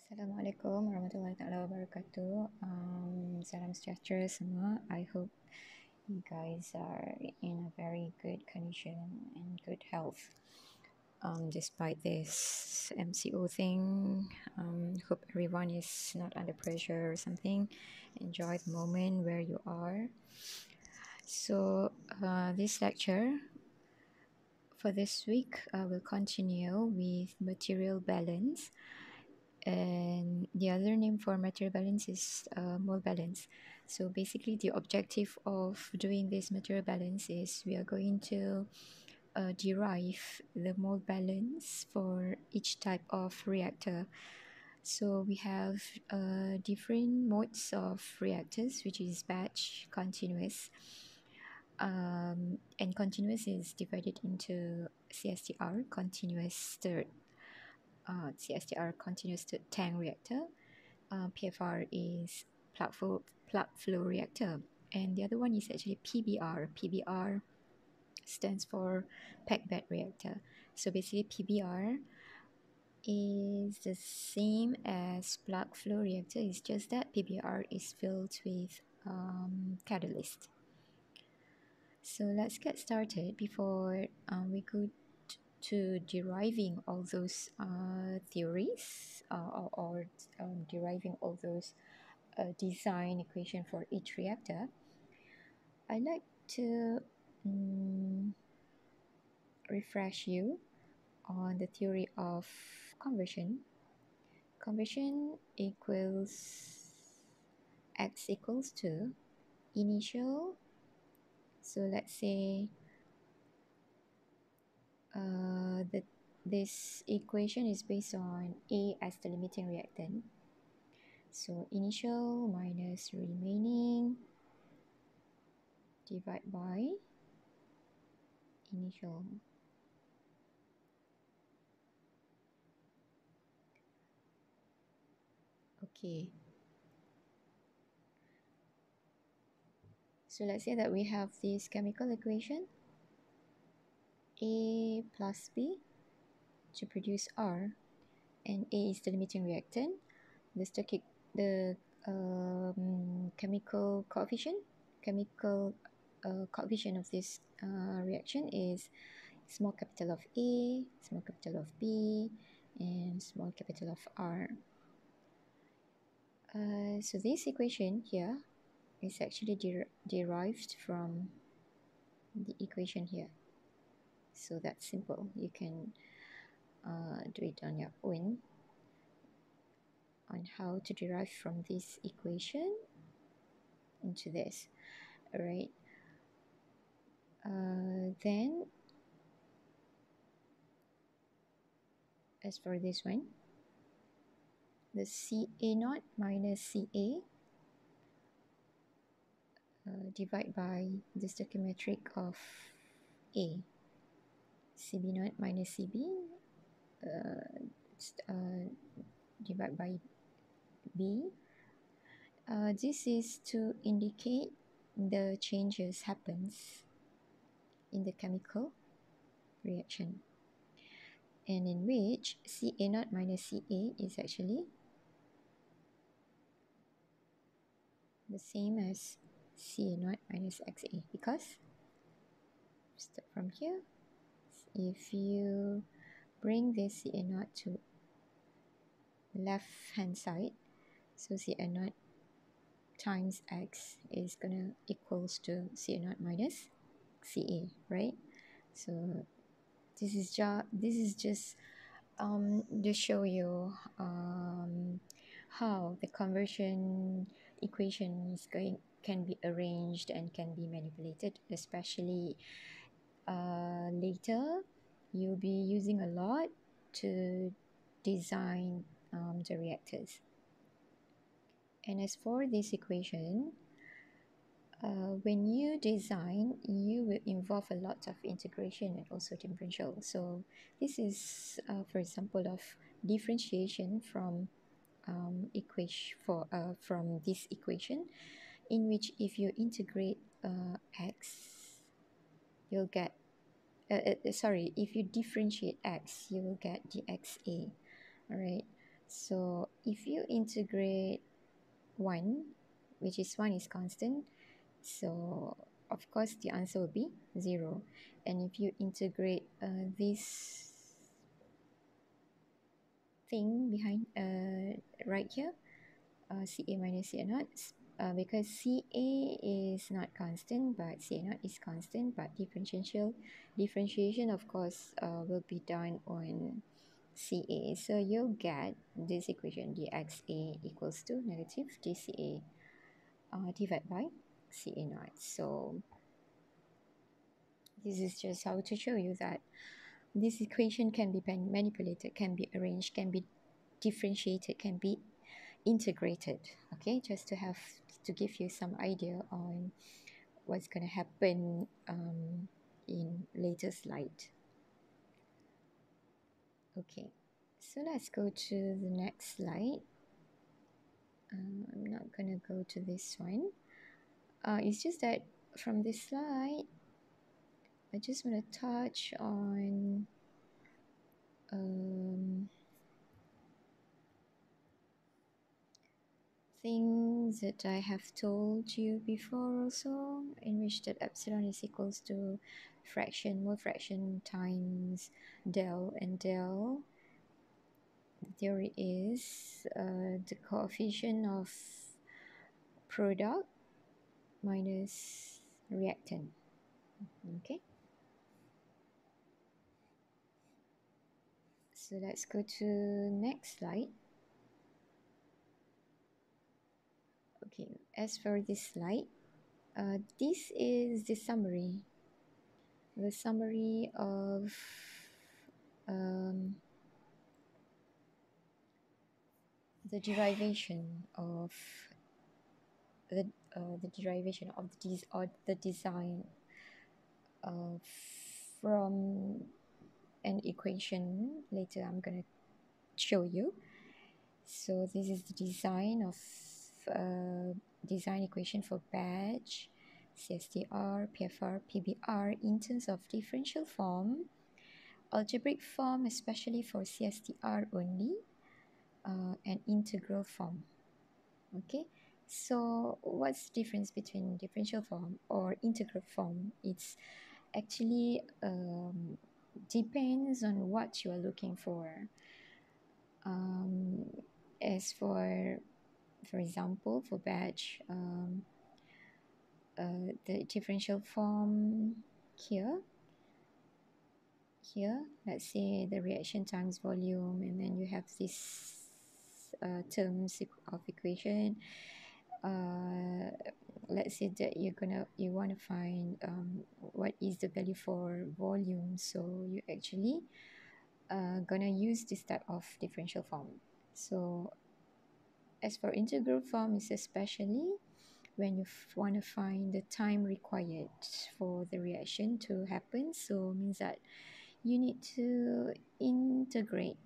Assalamualaikum warahmatullahi taala wabarakatuh. Salam sejahtera semua. I hope you guys are in a very good condition and good health. Despite this MCO thing, hope everyone is not under pressure or something. Enjoy the moment where you are. So, this lecture for this week will continue with material balance, and the other name for material balance is mole balance. So basically the objective of doing this material balance is we are going to derive the mole balance for each type of reactor. So we have different modes of reactors, which is batch, continuous, and continuous is divided into CSTR, continuous third, CSTR continuous tank reactor. PFR is plug flow reactor, and the other one is actually PBR. PBR stands for packed bed reactor. So basically PBR is the same as plug flow reactor. It's just that PBR is filled with catalyst. So let's get started before we go to deriving all those theories or deriving all those design equation for each reactor. I'd like to refresh you on the theory of conversion. Conversion equals x equals to initial. So let's say this equation is based on A as the limiting reactant. So initial minus remaining divide by initial. Okay. So let's say that we have this chemical equation A plus B to produce R, and A is the limiting reactant. The chemical coefficient of this reaction is small capital of A, small capital of B, and small capital of R. So this equation here is actually derived from the equation here. So that's simple. You can do it on your own on how to derive from this equation into this. All right. Then as for this one, the CA naught minus CA divide by the stoichiometric of A. CB naught minus CB divide by B. This is to indicate the changes happens in the chemical reaction, and in which CA naught minus CA is actually the same as CA naught minus XA, because start from here, if you bring this CA naught to left hand side, so CA naught times X is gonna equals to CA naught minus CA, right? So this is just to show you how the conversion equation is can be arranged and can be manipulated, especially later you'll be using a lot to design the reactors. And as for this equation, when you design, you will involve a lot of integration and also differential. So this is, for example, of differentiation from from this equation, in which if you integrate x, you'll get if you differentiate x, you will get dxa. All right. So if you integrate 1, which is 1 is constant, so of course the answer will be 0. And if you integrate this thing behind right here, CA minus CA naught, because CA is not constant but CA naught is constant, but differentiation of course will be done on CA. So you'll get this equation dxa equals to negative dCA divided by CA naught. So this is just how to show you that this equation can be manipulated, can be arranged, can be differentiated, can be integrated. Okay, just to give you some idea on what's going to happen in later slide. Okay, so let's go to the next slide. I'm not going to go to this one. It's just that from this slide, I just want to touch on things that I have told you before also, in which that epsilon is equals to mole fraction times del, and del, the theory is the coefficient of product minus reactant. Okay, so let's go to next slide. Okay, as for this slide, this is the summary of the derivation of the derivation of the design from an equation. Later I'm gonna show you. So this is the design of design equation for batch, CSTR, PFR, PBR in terms of differential form, algebraic form, especially for CSTR only, and integral form. Okay, so what's the difference between differential form or integral form? It's actually depends on what you are looking for. As for example, for batch, the differential form here, let's say the reaction times volume, and then you have this terms of equation. Let's say that you want to find what is the value for volume, so you actually gonna use this type of differential form. So as for integral form, is especially when you want to find the time required for the reaction to happen. So means that you need to integrate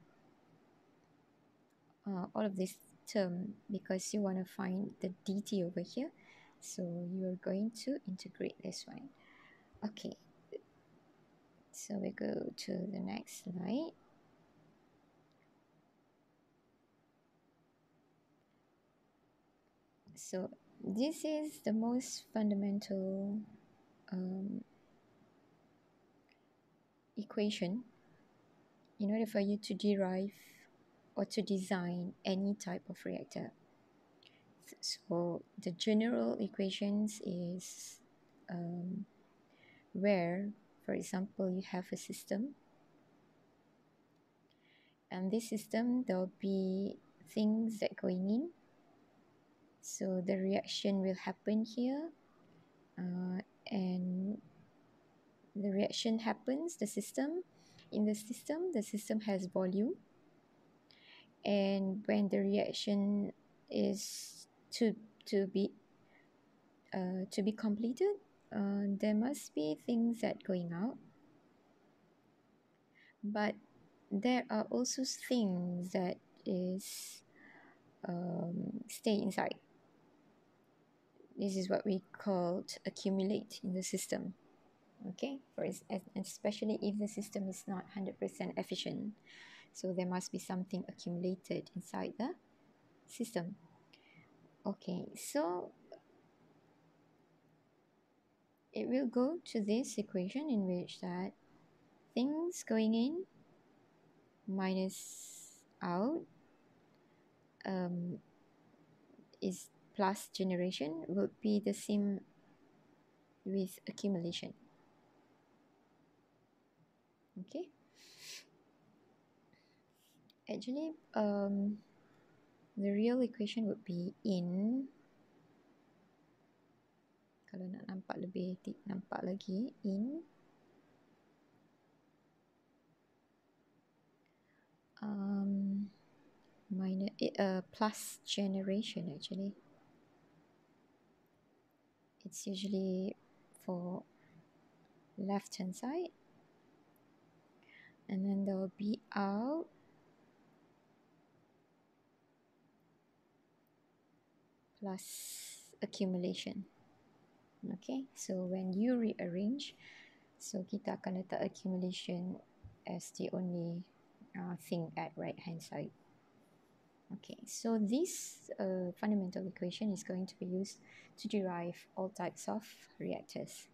all of this term because you want to find the dt over here. So you are going to integrate this one. Okay, so we go to the next slide. So this is the most fundamental equation in order for you to derive or to design any type of reactor. So the general equations is where, for example, you have a system, and this system there'll be things that going in, so the reaction will happen here, and the reaction happens, the system has volume, and when the reaction is to be completed, there must be things that going out, but there are also things that is stay inside. This is what we call accumulate in the system. Okay, especially if the system is not 100% efficient. So there must be something accumulated inside the system. Okay, so it will go to this equation in which that things going in minus out is plus generation would be the same with accumulation. Okay, actually the real equation would be in, kalau nak nampak lebih nampak lagi, in minus plus generation. Actually it's usually for left hand side, and then there will be out plus accumulation. Okay, so when you rearrange, so kita akan letak accumulation as the only thing at right hand side. Okay, so this fundamental equation is going to be used to derive all types of reactors.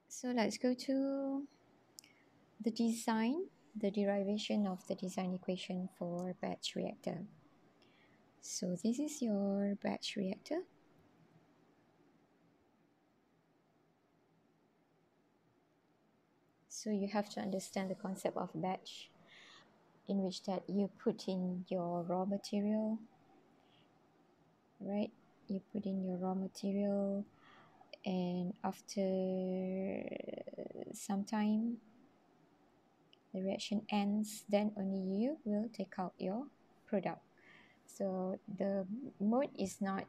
So let's go to the design, the derivation of the design equation for batch reactor. So this is your batch reactor. So you have to understand the concept of batch, in which that you put in your raw material, right? You put in your raw material, and after some time the reaction ends, then only you will take out your product. So the mode is not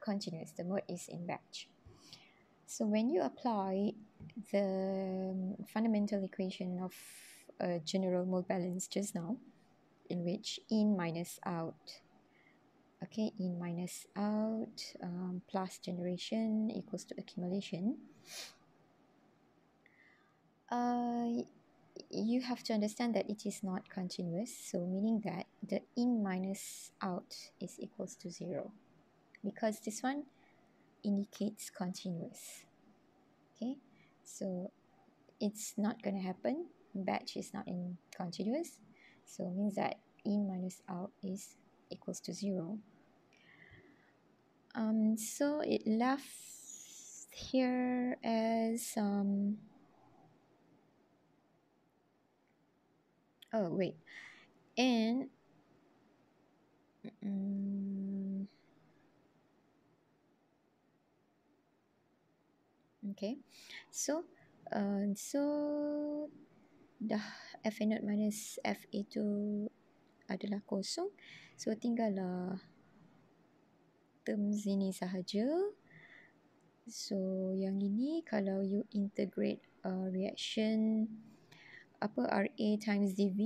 continuous, the mode is in batch. So when you apply the fundamental equation of a general mole balance just now, in which in minus out, okay, in minus out plus generation equals to accumulation, you have to understand that it is not continuous, so meaning that the in minus out is equals to 0, because this one indicates continuous. Okay, so it's not going to happen. Batch is not in continuous, so it means that in minus out is equals to 0. So it left here as oh wait, and okay, so dah FA naught minus FA tu adalah kosong, so tinggallah terms ini sahaja. So yang ini kalau you integrate reaction apa RA times dV,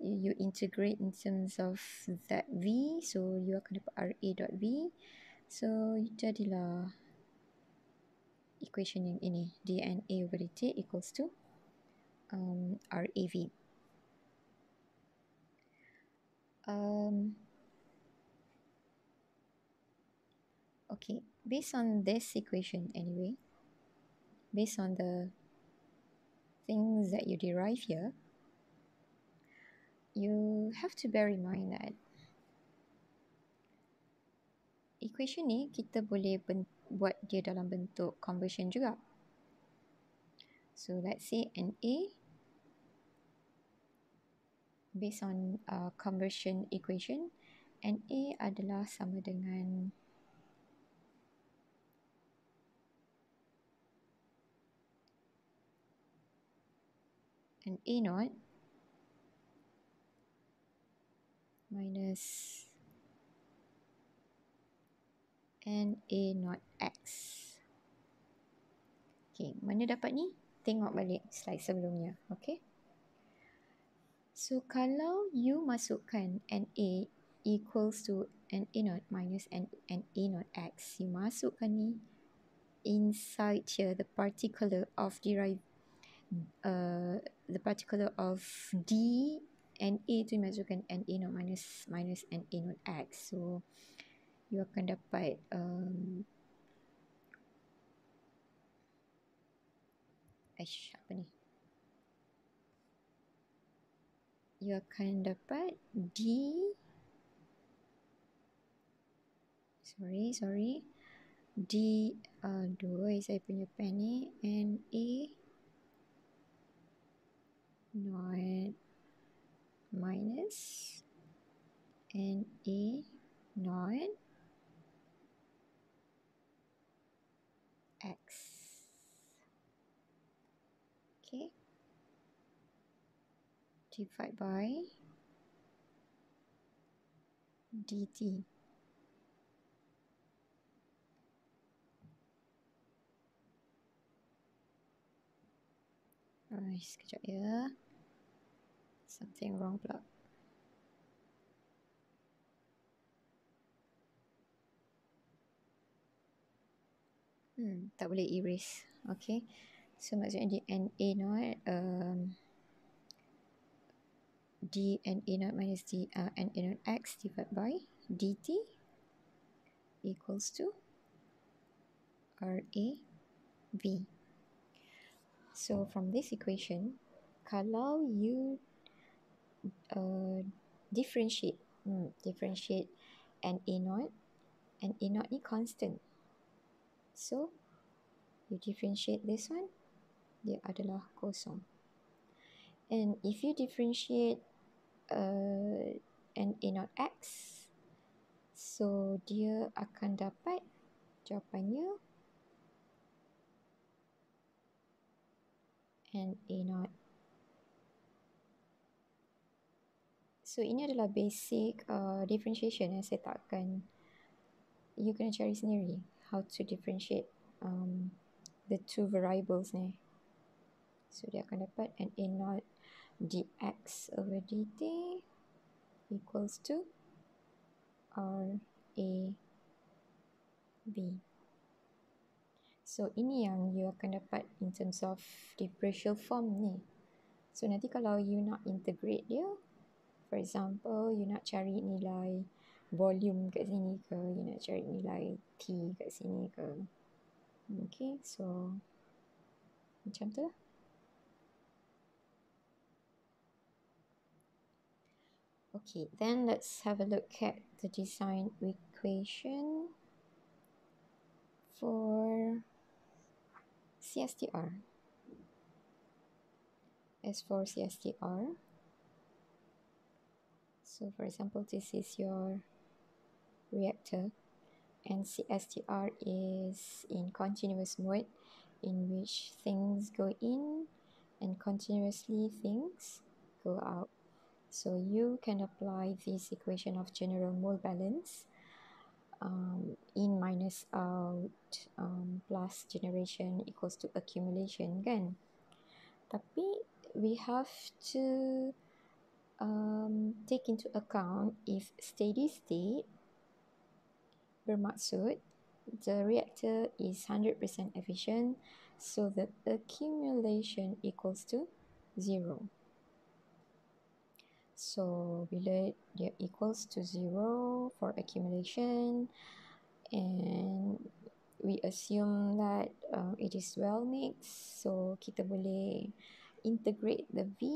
you integrate in terms of that V, so you akan dapat RA dot V. So jadilah equation yang ini, dNA over dt equals to RAV. Okay, based on this equation anyway, based on the things that you derive here, you have to bear in mind that equation ni kita boleh buat dia dalam bentuk conversion juga. So let's say Na based on conversion equation, Na adalah sama dengan Na naught minus Na naught X. Okay, mana dapat ni? Tengok balik slide sebelumnya, okay? So kalau you masukkan Na equals to Na naught minus Na naught X, you masukkan ni inside here the particular of the particular of D and A tu dimasukkan NA not minus NA not X. So you akan dapat apa ni? You akan dapat D, sorry, D, aduh saya punya pen ni, NA not minus NA not X. Okay. Divide by dt. Sekejap ya. Something wrong pula. Tak boleh erase. Okay. So maksudnya dNA not dNA not minus NA not X divided by dt equals to RAV. So from this equation, kalau you differentiate NA not ni constant. So you differentiate this one, dia adalah kosong. And if you differentiate NA not X, so dia akan dapat jawapannya NA not. So ini adalah basic differentiation yang saya takkan, you kena cari sendiri how to differentiate the two variables ni. So dia akan dapat NA not dx over dt equals to RAV. So ini yang you akan dapat in terms of differential form ni. So nanti kalau you nak integrate dia, for example you nak cari nilai volume kat sini ke, you nak cari nilai T kat sini ke. Okay, so macam tu lah. Okay, then let's have a look at the design equation for CSTR. As for CSTR, so for example, this is your reactor and CSTR is in continuous mode, in which things go in and continuously things go out. So you can apply this equation of general mole balance, in minus out, plus generation equals to accumulation kan. Tapi we have to take into account if steady state bermaksud the reactor is 100% efficient, so the accumulation equals to 0. So bila dia equals to 0 for accumulation, and we assume that it is well mixed, so kita boleh integrate the V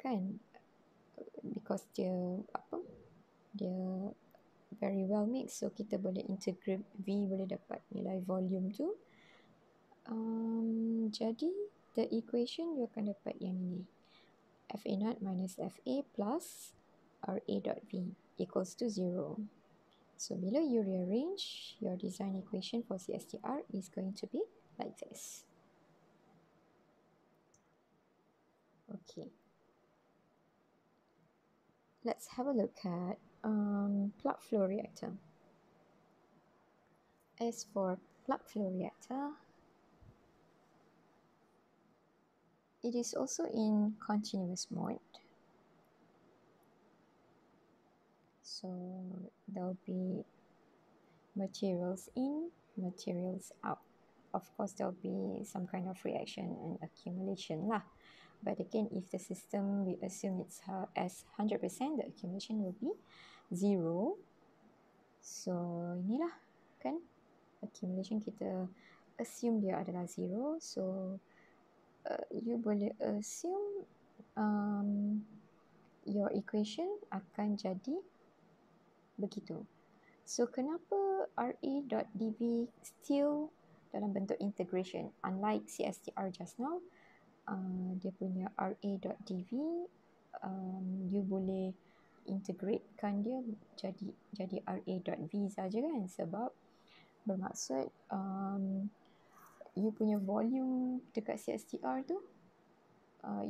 kan, because dia very well mixed, so kita boleh integrate V, boleh dapat nilai volume tu. Jadi the equation you akan dapat yang ini, FA0 minus FA plus RA dot V equals to 0. So bila you rearrange, your design equation for CSTR is going to be like this. Okay. Let's have a look at plug flow reactor. As for plug flow reactor, it is also in continuous mode. So there will be materials in, materials out. of course there'll be some kind of reaction and accumulation lah. But again, if the system we assume it's as 100%, the accumulation will be 0. So inilah kan, accumulation kita assume dia adalah 0. So you boleh assume your equation akan jadi begitu. So kenapa RA.dV still dalam bentuk integration, unlike CSTR just now, dia punya RA.dV you boleh integratekan dia jadi RA.V saja kan, sebab bermaksud you punya volume dekat CSTR tu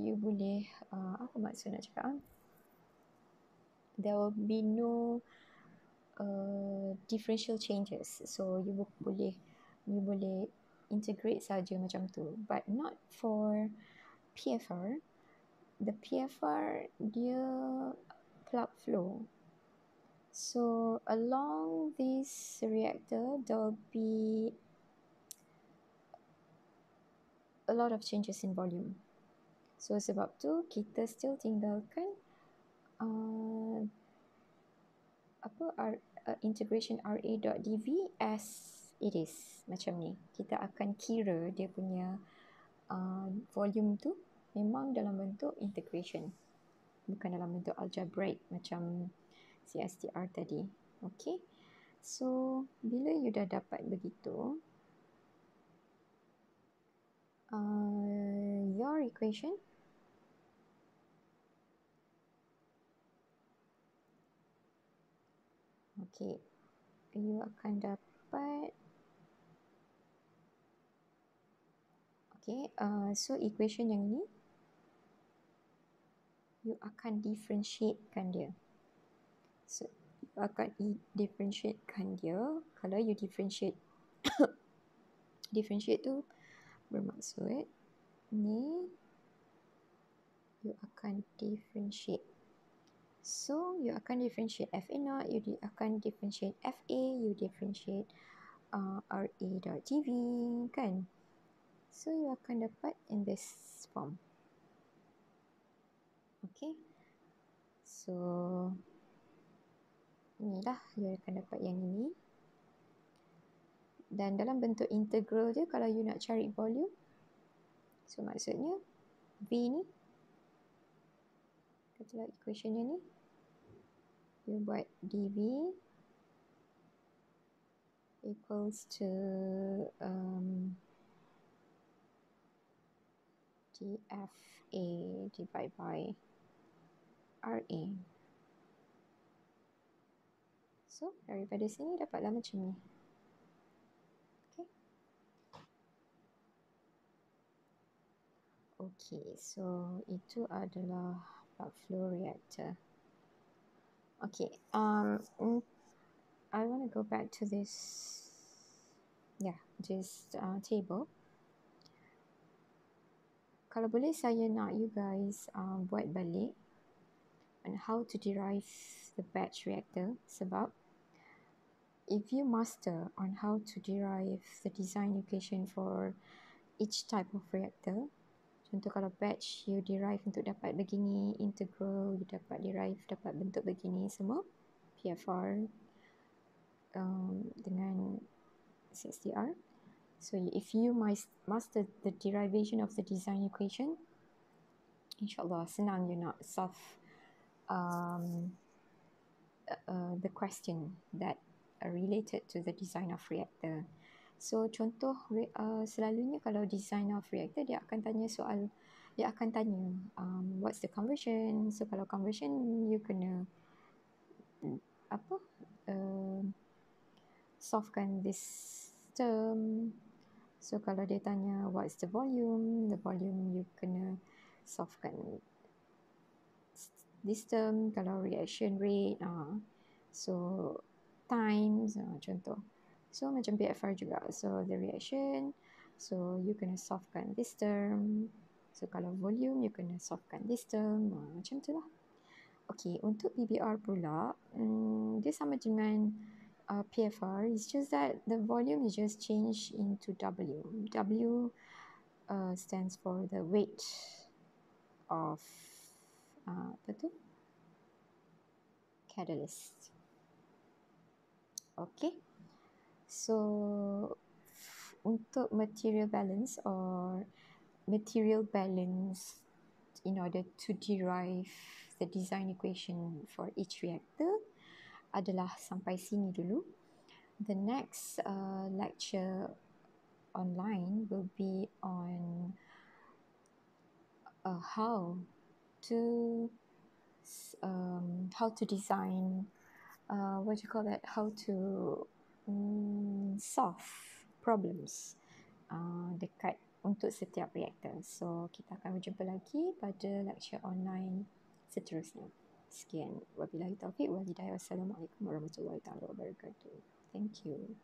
you boleh apa maksud nak cakap, there will be no differential changes, so you boleh integrate saja macam tu. But not for PFR. The PFR dia plug flow, so along this reactor there will be a lot of changes in volume. So sebab tu kita still tinggalkan integration RA.dV as it is, macam ni. Kita akan kira dia punya volume tu memang dalam bentuk integration, bukan dalam bentuk algebraic macam CSTR tadi. Okay, so bila you dah dapat begitu, your equation okay, you akan dapat okay, so equation yang ni you akan differentiatekan dia. So you akan differentiatekan dia. Kalau you differentiate differentiate tu bermaksud ni you akan differentiate. So you akan differentiate FA0, you akan differentiate FA, you differentiate RA.dV kan. So you akan dapat in this form. Okay, so inilah you akan dapat yang ini. Dan dalam bentuk integral je, kalau you nak cari volume, so maksudnya V ni, katalah equation ni, you buat dV equals to dFA divided by RA. So daripada sini dapatlah macam ni. Okay. Okay, so itu adalah plug flow reactor. Okay, I want to go back to this, this table. Kalau boleh saya nak you guys buat balik on how to derive the batch reactor, sebab if you master on how to derive the design equation for each type of reactor, contoh kalau batch you derive untuk dapat begini, integral you dapat derive dapat bentuk begini semua, PFR dengan CSTR. So if you master the derivation of the design equation, insyaAllah senang you nak solve the question that are related to the design of reactor. So contoh selalunya kalau design of reactor dia akan tanya soal, dia akan tanya what's the conversion. So kalau conversion you kena solvekan this term. So kalau dia tanya what's the volume you kena solvekan this term. Kalau reaction rate, so times, contoh. So macam PFR juga, so the reaction, so you kena solvekan this term. So kalau volume you kena solvekan this term, macam tu lah. Okay, untuk PBR pula dia sama dengan PFR. It's just that the volume is just changed into W. W stands for the weight of apa tu? Catalyst. Okay. So untuk material balance in order to derive the design equation for each reactor adalah sampai sini dulu. The next lecture online will be on to how to design what do you call that, how to solve problems dekat untuk setiap reaktor. So kita akan berjumpa lagi pada lecture online seterusnya. Sekian, wabillahi taufiq wal hidayah. Wassalamualaikum warahmatullahi wabarakatuh. Thank you.